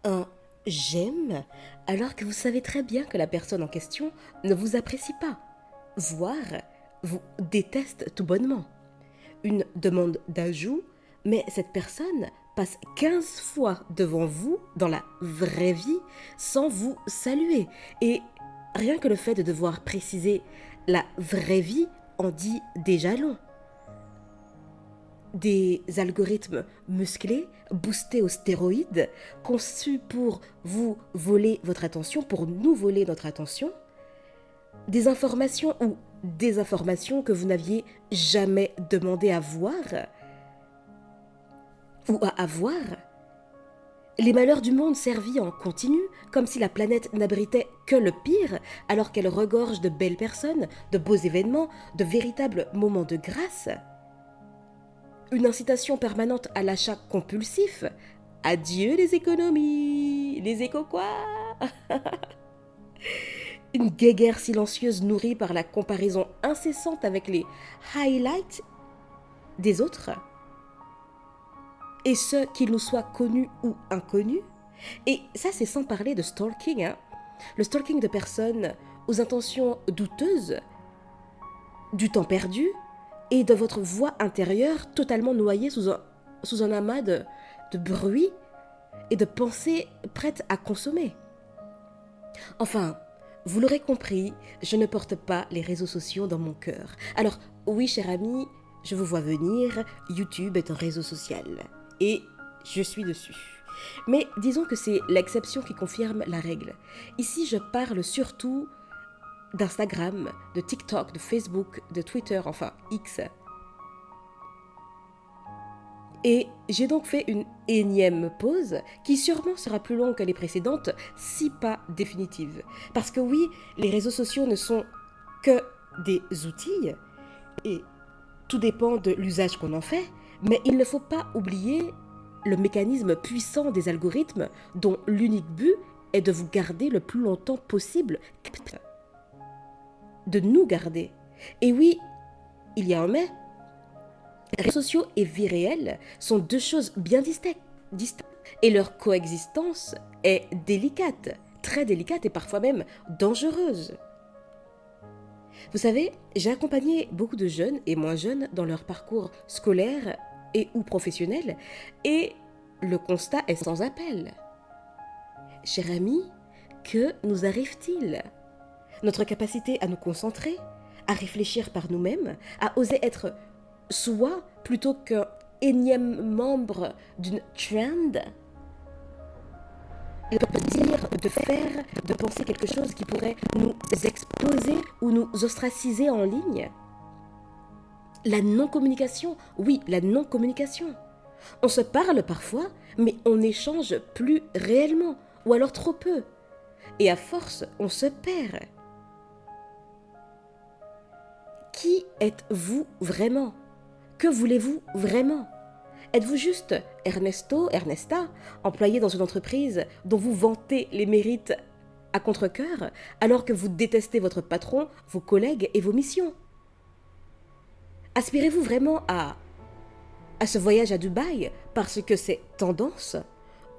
un j'aime alors que vous savez très bien que la personne en question ne vous apprécie pas, voire vous déteste tout bonnement. Une demande d'ajout, mais cette personne passe 15 fois devant vous dans la vraie vie sans vous saluer. Et rien que le fait de devoir préciser la vraie vie en dit déjà long. Des algorithmes musclés, boostés aux stéroïdes, conçus pour vous voler votre attention, pour nous voler notre attention, des informations ou des informations que vous n'aviez jamais demandé à voir ou à avoir, les malheurs du monde servis en continu, comme si la planète n'abritait que le pire, alors qu'elle regorge de belles personnes, de beaux événements, de véritables moments de grâce. Une incitation permanente à l'achat compulsif. Adieu les économies, les échos quoi. Une guéguerre silencieuse nourrie par la comparaison incessante avec les highlights des autres. Et ce, qu'ils nous soient connus ou inconnus. Et ça, c'est sans parler de stalking. Le stalking de personnes aux intentions douteuses, du temps perdu et de votre voix intérieure totalement noyée sous un amas de bruit et de pensées prêtes à consommer. Enfin, vous l'aurez compris, je ne porte pas les réseaux sociaux dans mon cœur. Alors, oui, cher ami, je vous vois venir, YouTube est un réseau social. Et je suis dessus. Mais disons que c'est l'exception qui confirme la règle. Ici, je parle surtout d'Instagram, de TikTok, de Facebook, de Twitter, enfin X. Et j'ai donc fait une énième pause qui sûrement sera plus longue que les précédentes, si pas définitive. Parce que oui, les réseaux sociaux ne sont que des outils et tout dépend de l'usage qu'on en fait, mais il ne faut pas oublier le mécanisme puissant des algorithmes dont l'unique but est de vous garder le plus longtemps possible, de nous garder. Et oui, il y a un mais. Réseaux sociaux et vie réelle sont deux choses bien distinctes et leur coexistence est délicate, très délicate et parfois même dangereuse. Vous savez, j'ai accompagné beaucoup de jeunes et moins jeunes dans leur parcours scolaire et ou professionnel et le constat est sans appel. Cher ami, que nous arrive-t-il ? Notre capacité à nous concentrer, à réfléchir par nous-mêmes, à oser être soi plutôt qu'un énième membre d'une trend, de dire, de faire, de penser quelque chose qui pourrait nous exposer ou nous ostraciser en ligne. La non-communication, oui, la non-communication. On se parle parfois, mais on n'échange plus réellement, ou alors trop peu. Et à force, on se perd. Qui êtes-vous vraiment ? Que voulez-vous vraiment ? Êtes-vous juste Ernesto, Ernesta, employé dans une entreprise dont vous vantez les mérites à contre-cœur, alors que vous détestez votre patron, vos collègues et vos missions ? Aspirez-vous vraiment à ce voyage à Dubaï parce que c'est tendance ?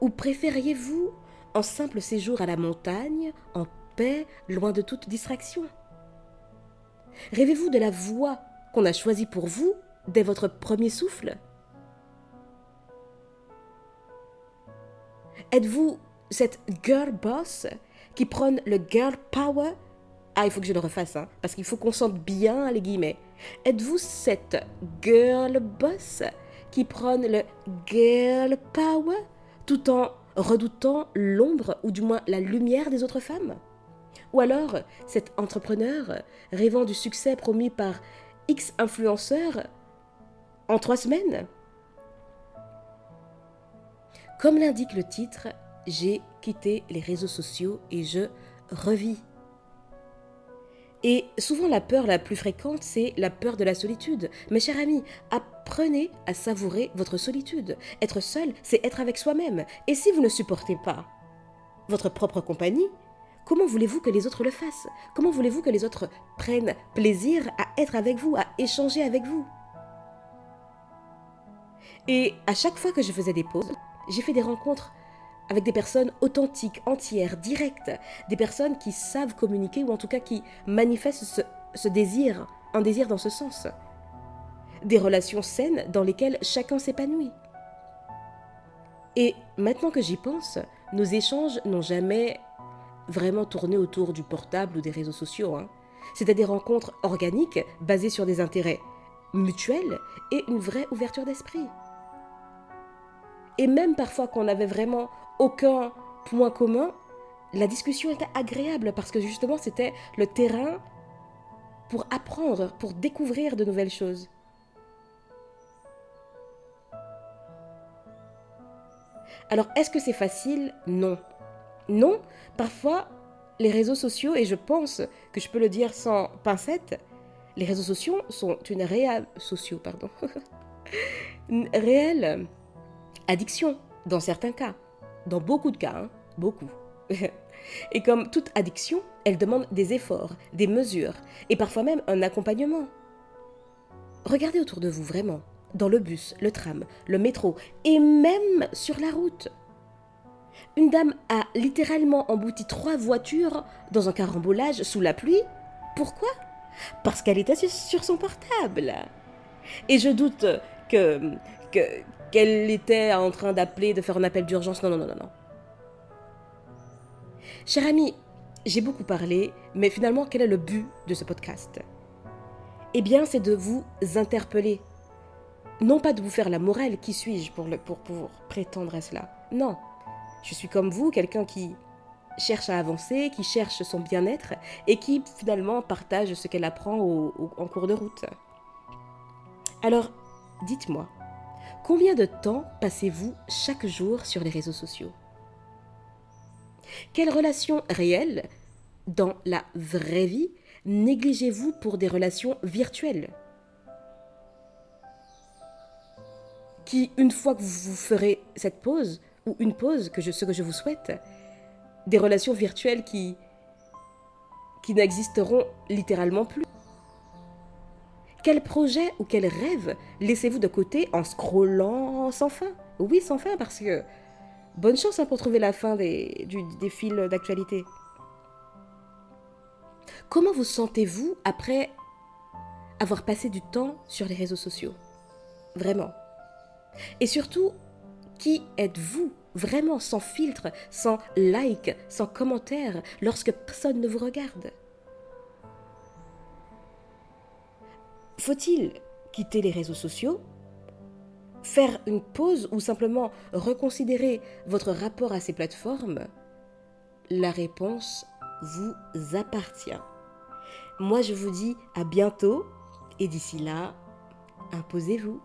Ou préfériez-vous un simple séjour à la montagne, en paix, loin de toute distraction ? Rêvez-vous de la voie qu'on a choisie pour vous dès votre premier souffle ? Êtes-vous cette girl boss qui prône le girl power ? Ah, il faut que je le refasse, parce qu'il faut qu'on sente bien les guillemets. Êtes-vous cette girl boss qui prône le girl power tout en redoutant l'ombre ou du moins la lumière des autres femmes ? Ou alors cet entrepreneur rêvant du succès promis par X influenceurs en 3 semaines ? Comme l'indique le titre, j'ai quitté les réseaux sociaux et je revis. Et souvent la peur la plus fréquente, c'est la peur de la solitude. Mes chers amis, apprenez à savourer votre solitude. Être seul, c'est être avec soi-même. Et si vous ne supportez pas votre propre compagnie, comment voulez-vous que les autres le fassent ? Comment voulez-vous que les autres prennent plaisir à être avec vous, à échanger avec vous ? Et à chaque fois que je faisais des pauses, j'ai fait des rencontres avec des personnes authentiques, entières, directes, des personnes qui savent communiquer ou en tout cas qui manifestent ce désir, un désir dans ce sens. Des relations saines dans lesquelles chacun s'épanouit. Et maintenant que j'y pense, nos échanges n'ont jamais vraiment tourné autour du portable ou des réseaux sociaux. C'était des rencontres organiques basées sur des intérêts mutuels et une vraie ouverture d'esprit. Et même parfois qu'on n'avait vraiment aucun point commun, la discussion était agréable parce que justement c'était le terrain pour apprendre, pour découvrir de nouvelles choses. Alors, est-ce que c'est facile? Non. Non, parfois, les réseaux sociaux, et je pense que je peux le dire sans pincette, les réseaux sociaux sont une une réelle addiction, dans certains cas. Dans beaucoup de cas, beaucoup. Et comme toute addiction, elle demande des efforts, des mesures, et parfois même un accompagnement. Regardez autour de vous, vraiment. Dans le bus, le tram, le métro et même sur la route. Une dame a littéralement embouti 3 voitures dans un carambolage sous la pluie. Pourquoi? Parce qu'elle était sur son portable. Et je doute qu'elle était en train d'appeler, de faire un appel d'urgence. Non, non, non, non, non. Cher ami, j'ai beaucoup parlé, mais finalement, quel est le but de ce podcast? Eh bien, c'est de vous interpeller. Non pas de vous faire la morale, qui suis-je pour prétendre à cela? Non, je suis comme vous, quelqu'un qui cherche à avancer, qui cherche son bien-être et qui finalement partage ce qu'elle apprend en cours de route. Alors, dites-moi, combien de temps passez-vous chaque jour sur les réseaux sociaux? Quelles relations réelles, dans la vraie vie, négligez-vous pour des relations virtuelles? Qui, une fois que vous ferez cette pause, ou une pause, ce que je vous souhaite, des relations virtuelles qui n'existeront littéralement plus. Quel projet ou quel rêve laissez-vous de côté en scrollant sans fin? Oui, sans fin, parce que bonne chance pour trouver la fin des fils d'actualité. Comment vous sentez-vous après avoir passé du temps sur les réseaux sociaux? Vraiment. Et surtout, qui êtes-vous vraiment, sans filtre, sans like, sans commentaire, lorsque personne ne vous regarde? Faut-il quitter les réseaux sociaux, faire une pause ou simplement reconsidérer votre rapport à ces plateformes? La réponse vous appartient. Moi, je vous dis à bientôt et d'ici là, imposez-vous.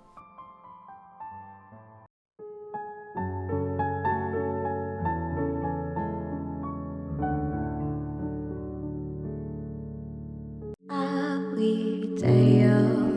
Every day of